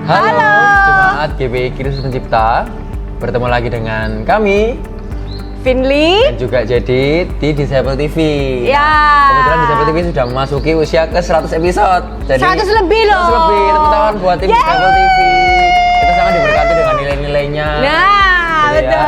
Halo, Jemaat GPI Kristus Pencipta. Bertemu lagi dengan kami, Finly dan juga Jedit di Disciple TV. Ya. Kebetulan Disciple TV sudah memasuki usia ke 100 episode. Jadi 100 lebih loh. 100 lebih, tepuk tangan buat tim Disciple TV. Kita sangat diberkati dengan nilai-nilainya. Nah, Gitu betul. ya.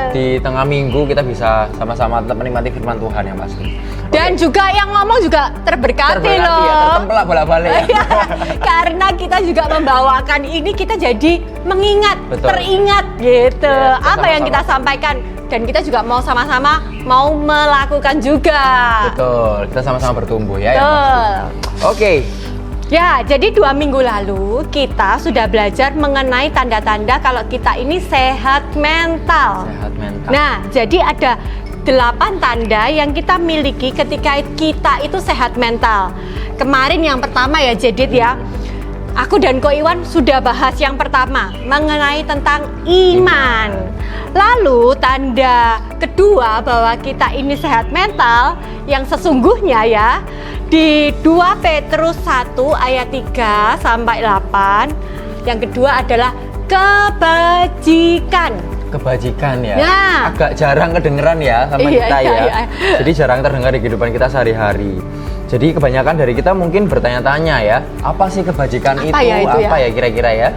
Di tengah minggu kita bisa sama-sama tetap menikmati firman Tuhan yang pasti. Dan juga yang ngomong juga terberkati loh. Ya, tertemplak bolak-balik ya. Iya, karena kita juga membawakan ini, kita jadi mengingat, Betul. teringat gitu. Yes, apa yang kita sampaikan, dan kita juga mau sama-sama mau melakukan juga. Betul, kita sama-sama bertumbuh ya. Betul. Yang pasti. Oke. Ya, jadi 2 minggu lalu kita sudah belajar mengenai tanda-tanda kalau kita ini sehat mental. Sehat mental. Nah, jadi ada 8 tanda yang kita miliki ketika kita itu sehat mental. Kemarin yang pertama ya, Jedit ya. Aku dan Ko Iwan sudah bahas yang pertama mengenai tentang iman. Lalu tanda kedua bahwa kita ini sehat mental yang sesungguhnya ya di 2 Petrus 1 ayat 3 sampai 8. Yang kedua adalah kebajikan. Kebajikan ya. Ya. Agak jarang kedengeran ya sama Iya, kita ya. iya. Jadi jarang terdengar di kehidupan kita sehari-hari. Jadi kebanyakan dari kita mungkin bertanya-tanya ya, apa sih kebajikan Apa itu? ya itu apa ya? ya kira-kira ya?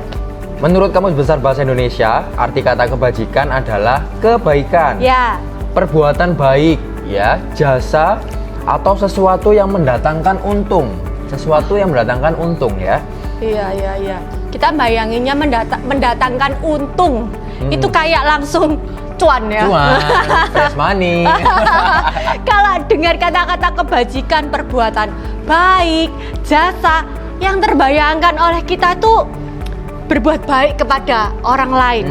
Menurut Kamus Besar Bahasa Indonesia, arti kata kebajikan adalah kebaikan, Ya. perbuatan baik, ya, jasa atau sesuatu yang mendatangkan untung. Sesuatu yang mendatangkan untung ya. Iya. Kita bayanginnya mendatangkan untung. Itu kayak langsung cuan ya. Cuan, fresh money. Kalau dengar kata-kata kebajikan, perbuatan baik, jasa, yang terbayangkan oleh kita tuh berbuat baik kepada orang lain.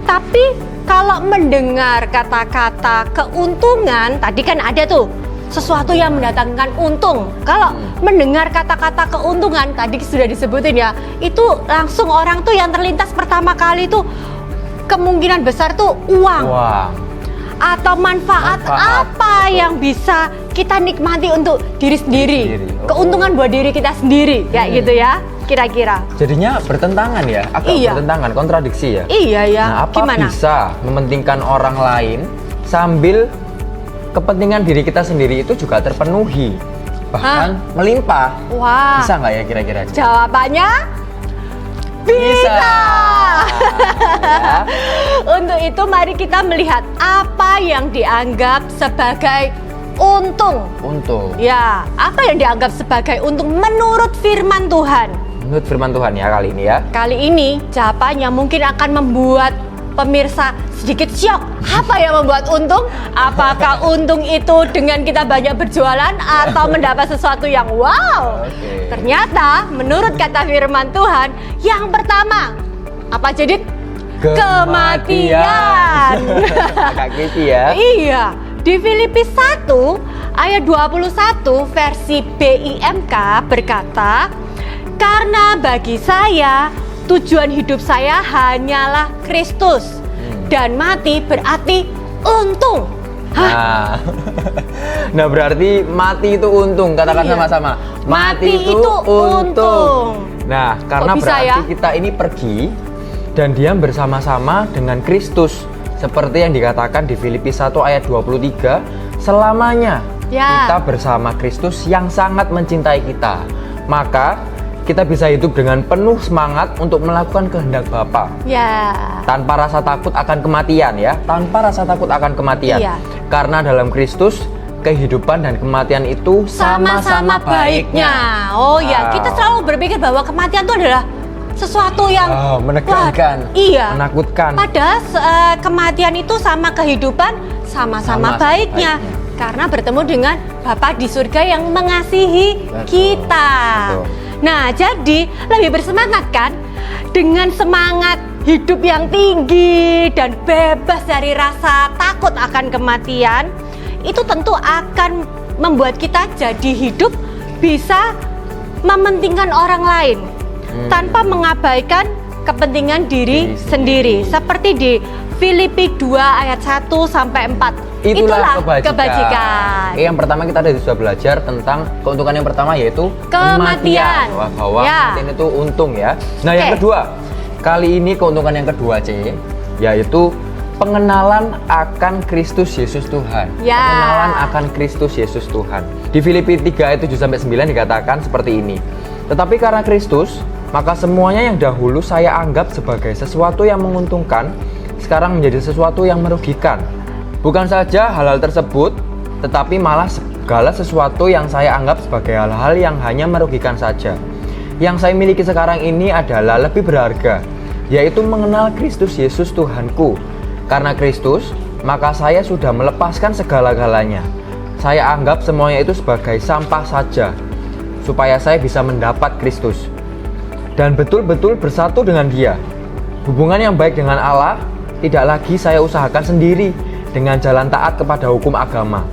Tapi kalau mendengar kata-kata keuntungan, tadi kan ada tuh sesuatu yang mendatangkan untung. Kalau mendengar kata-kata keuntungan, tadi sudah disebutin ya, itu langsung orang tuh yang terlintas pertama kali tuh kemungkinan besar tuh uang. Atau manfaat apa yang bisa kita nikmati untuk diri sendiri. Keuntungan buat diri kita sendiri, kayak gitu ya, kira-kira. Jadinya bertentangan ya, agak bertentangan, kontradiksi ya. Iya ya. Nah, apa Gimana? bisa mementingkan orang lain sambil kepentingan diri kita sendiri itu juga terpenuhi, bahkan melimpah? Wah. Bisa nggak ya kira-kira? Jawabannya bisa. Ya. Untuk itu mari kita melihat apa yang dianggap sebagai untung. Untung. Ya, apa yang dianggap sebagai untung menurut firman Tuhan? Menurut firman Tuhan ya kali ini ya. Kali ini jawabannya mungkin akan membuat pemirsa sedikit syok. Apa yang membuat untung? Apakah untung itu dengan kita banyak berjualan atau mendapat sesuatu yang wow? Oke. Ternyata menurut kata firman Tuhan, yang pertama apa Jedit? Kematian. Agak creepy ya. Iya. Di Filipi 1 ayat 21 versi BIMK berkata, "Karena bagi saya tujuan hidup saya hanyalah Kristus, dan mati berarti untung." Nah, berarti mati itu untung. Katakan Iya. sama-sama. Mati itu untung. Nah, karena Kok bisa berarti ya? kita ini pergi dan diam bersama-sama dengan Kristus. Seperti yang dikatakan di Filipi 1 ayat 23, selamanya Ya. kita bersama Kristus yang sangat mencintai kita. Maka kita bisa hidup dengan penuh semangat untuk melakukan kehendak Bapa. Ya. Tanpa rasa takut akan kematian ya. Tanpa rasa takut akan kematian. Iya. Karena dalam Kristus kehidupan dan kematian itu sama-sama baiknya. Oh ya, kita selalu berpikir bahwa kematian itu adalah sesuatu yang menegangkan, iya, menakutkan. Padahal kematian itu sama kehidupan sama-sama baiknya. Karena bertemu dengan Bapa di surga yang mengasihi kita. Betul. Nah, jadi lebih bersemangat kan? Dengan semangat hidup yang tinggi dan bebas dari rasa takut akan kematian, itu tentu akan membuat kita jadi hidup bisa mementingkan orang lain tanpa mengabaikan kepentingan diri sendiri. Seperti di Filipi 2 ayat 1 sampai 4. Itulah kebajikan. Yang pertama kita sudah belajar tentang keuntungan yang pertama yaitu Kematian. Bahwa Ya. kematian itu untung ya. Nah, yang kedua, Kali ini keuntungan yang kedua, C, yaitu pengenalan akan Kristus Yesus Tuhan. Ya. Pengenalan akan Kristus Yesus Tuhan. Di Filipi 3 ayat 7-9 dikatakan seperti ini. Tetapi karena Kristus, maka semuanya yang dahulu saya anggap sebagai sesuatu yang menguntungkan, sekarang menjadi sesuatu yang merugikan. Bukan saja hal-hal tersebut, tetapi malah segala sesuatu yang saya anggap sebagai hal-hal yang hanya merugikan saja. Yang saya miliki sekarang ini adalah lebih berharga, yaitu mengenal Kristus Yesus Tuhanku. Karena Kristus, maka saya sudah melepaskan segala-galanya. Saya anggap semuanya itu sebagai sampah saja, supaya saya bisa mendapat Kristus dan betul-betul bersatu dengan Dia. Hubungan yang baik dengan Allah tidak lagi saya usahakan sendiri dengan jalan taat kepada hukum agama.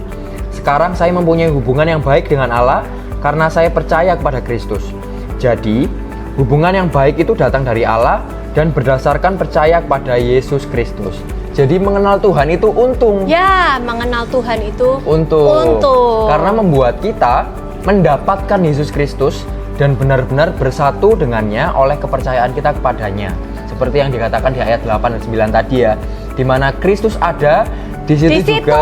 Sekarang saya mempunyai hubungan yang baik dengan Allah karena saya percaya kepada Kristus. Jadi, hubungan yang baik itu datang dari Allah dan berdasarkan percaya kepada Yesus Kristus. Jadi mengenal Tuhan itu untung. Ya, mengenal Tuhan itu Untung. Karena membuat kita mendapatkan Yesus Kristus dan benar-benar bersatu dengannya oleh kepercayaan kita kepadanya. Seperti yang dikatakan di ayat 8 dan 9 tadi ya. Di mana Kristus ada, di situ juga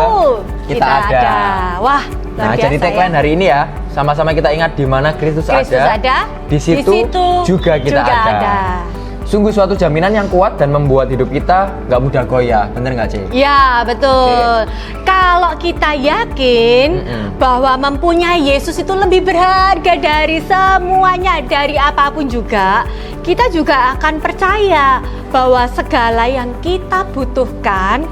kita ada. Wah, Nah, jadi tagline hari ini ya, sama-sama kita ingat di mana Kristus ada, di situ juga kita ada. Sungguh suatu jaminan yang kuat dan membuat hidup kita nggak mudah goyah, bener nggak, Cik? Ya, betul. Kalau kita yakin bahwa mempunyai Yesus itu lebih berharga dari semuanya, dari apapun juga, kita juga akan percaya bahwa segala yang kita butuhkan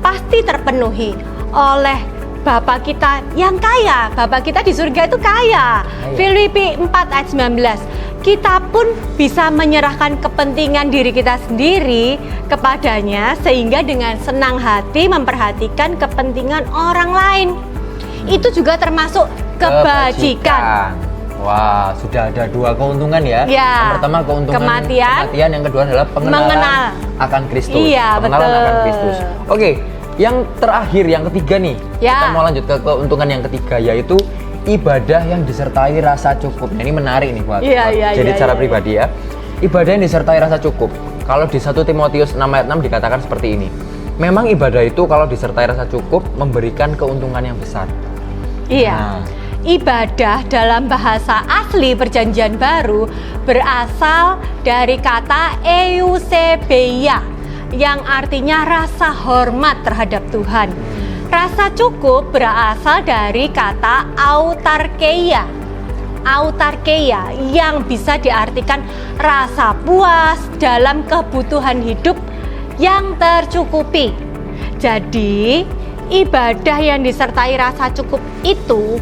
pasti terpenuhi oleh Bapa kita yang kaya. Bapa kita di surga itu kaya. Filipi 4 ayat 19. Kita pun bisa menyerahkan kepentingan diri kita sendiri kepadanya sehingga dengan senang hati memperhatikan kepentingan orang lain. Itu juga termasuk kebajikan. Wah, sudah ada dua keuntungan ya. Yang pertama keuntungan kematian, yang kedua adalah pengenalan akan Kristus. Iya, pengenalan betul. akan Kristus. Oke, yang terakhir, yang ketiga nih. Kita mau lanjut ke keuntungan yang ketiga, yaitu ibadah yang disertai rasa cukup. Nah, ini menarik nih buat jadi cara pribadi ya. Ibadah yang disertai rasa cukup. Kalau di 1 Timotius 6 ayat 6 dikatakan seperti ini. Memang ibadah itu kalau disertai rasa cukup memberikan keuntungan yang besar. Iya. Ibadah dalam bahasa asli Perjanjian Baru berasal dari kata eusebeia yang artinya rasa hormat terhadap Tuhan. Rasa cukup berasal dari kata autarkeia. Autarkeia yang bisa diartikan rasa puas dalam kebutuhan hidup yang tercukupi. Jadi, ibadah yang disertai rasa cukup itu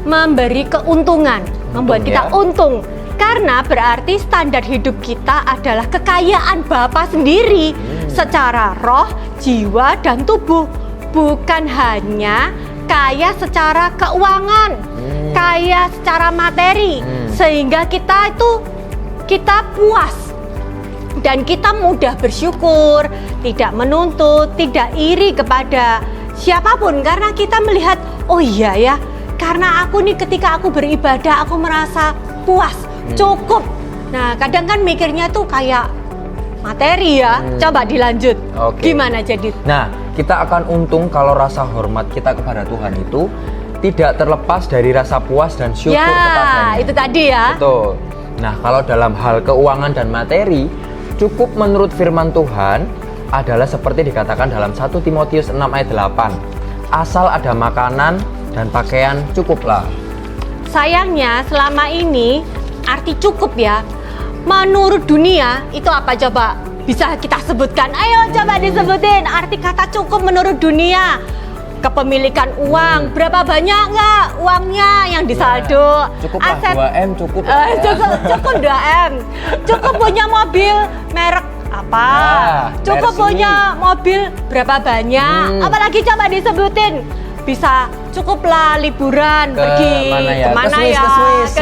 memberi keuntungan, membuat kita untung. Karena berarti standar hidup kita adalah kekayaan Bapa sendiri secara roh, jiwa, dan tubuh. Bukan hanya kaya secara keuangan, kaya secara materi, sehingga kita puas dan kita mudah bersyukur, tidak menuntut, tidak iri kepada siapapun karena kita melihat, oh iya ya, karena aku nih ketika aku beribadah aku merasa puas, cukup. Nah, kadang kan mikirnya tuh kayak materi ya. Coba dilanjut. Gimana jadi? Nah, kita akan untung kalau rasa hormat kita kepada Tuhan itu tidak terlepas dari rasa puas dan syukur kepadanya. Itu tadi ya. Betul. Nah, kalau dalam hal keuangan dan materi, cukup menurut firman Tuhan adalah seperti dikatakan dalam 1 Timotius 6 ayat 8. Asal ada makanan dan pakaian cukuplah. Sayangnya selama ini arti cukup ya, menurut dunia itu apa coba? Bisa kita sebutkan? Ayo coba disebutin arti kata cukup menurut dunia. Kepemilikan uang, berapa banyak nggak uangnya yang disaldo? Cukup aset 2M cukup. Cukup 2M. Cukup punya mobil merek apa? Cukup punya mobil berapa banyak? Apalagi coba disebutin. Bisa cukuplah liburan pergi kemana ya? Ke Swiss.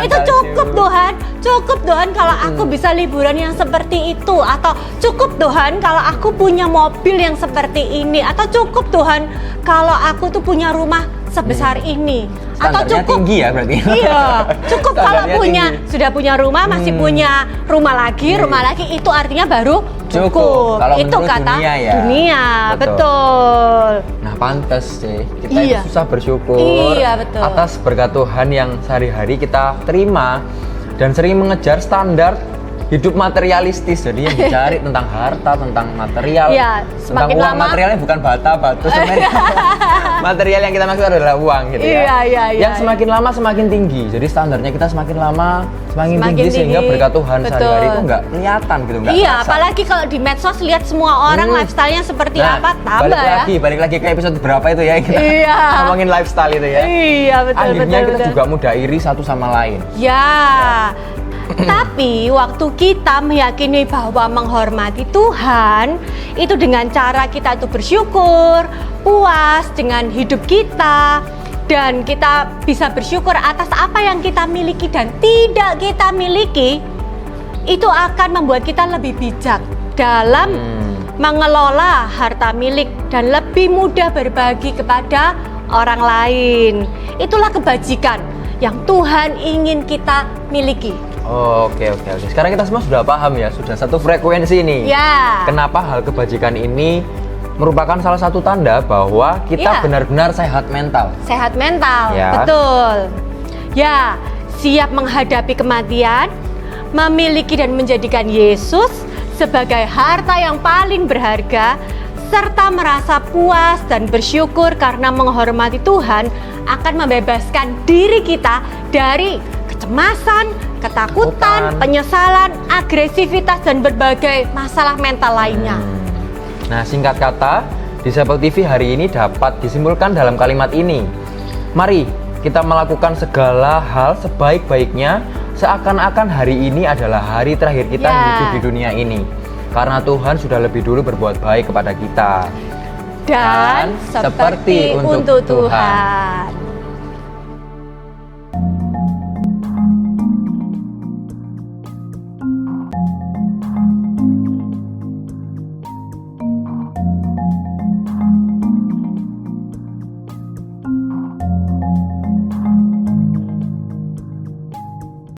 Itu cukup Tuhan. Cukup Tuhan kalau aku bisa liburan yang seperti itu, atau cukup Tuhan kalau aku punya mobil yang seperti ini, atau cukup Tuhan kalau aku tuh punya rumah sebesar ini. Standarnya cukup tinggi ya berarti. Iya, cukup kalau Standarnya punya tinggi. sudah punya rumah, masih punya rumah lagi itu artinya baru cukup. Kalau Itu menurut kata dunia ya. dunia, Betul. betul. Nah, pantes sih kita Iya. itu susah bersyukur Iya, betul. atas berkat Tuhan yang sehari-hari kita terima dan sering mengejar standar hidup materialistis. Jadi yang dicari tentang harta, tentang material, Iya, tentang semakin uang. lama- Materialnya bukan bata, batu, semen. Material yang kita maksud adalah uang gitu Iya, iya, iya, Yang semakin lama semakin tinggi. Jadi standarnya kita semakin lama semakin tinggi sehingga berkat Tuhan Betul. sehari-hari itu nggak kelihatan gitu, nggak Iya, terasa. apalagi kalau di medsos lihat semua orang lifestyle-nya seperti Nah, apa, tambah balik lagi ke episode berapa itu ya kita Iya. ngomongin lifestyle itu ya. Iya, betul, Akhirnya betul, kita betul. juga mudah iri satu sama lain. Ya, tapi waktu kita meyakini bahwa menghormati Tuhan itu dengan cara kita tuh bersyukur, puas dengan hidup kita, dan kita bisa bersyukur atas apa yang kita miliki dan tidak kita miliki, itu akan membuat kita lebih bijak dalam mengelola harta milik dan lebih mudah berbagi kepada orang lain. Itulah kebajikan yang Tuhan ingin kita miliki. Oke. Sekarang kita semua sudah paham ya, sudah satu frekuensi nih. Ya. Kenapa hal kebajikan ini merupakan salah satu tanda bahwa kita Iya. benar-benar sehat mental. Sehat mental, Ya. betul. Ya, siap menghadapi kematian, memiliki dan menjadikan Yesus sebagai harta yang paling berharga, serta merasa puas dan bersyukur karena menghormati Tuhan akan membebaskan diri kita dari kecemasan, ketakutan, penyesalan, agresivitas, dan berbagai masalah mental lainnya. Nah, singkat kata, Disciple TV hari ini dapat disimpulkan dalam kalimat ini. Mari kita melakukan segala hal sebaik-baiknya seakan-akan hari ini adalah hari terakhir kita Ya. hidup di dunia ini. Karena Tuhan sudah lebih dulu berbuat baik kepada kita. Dan seperti untuk Tuhan.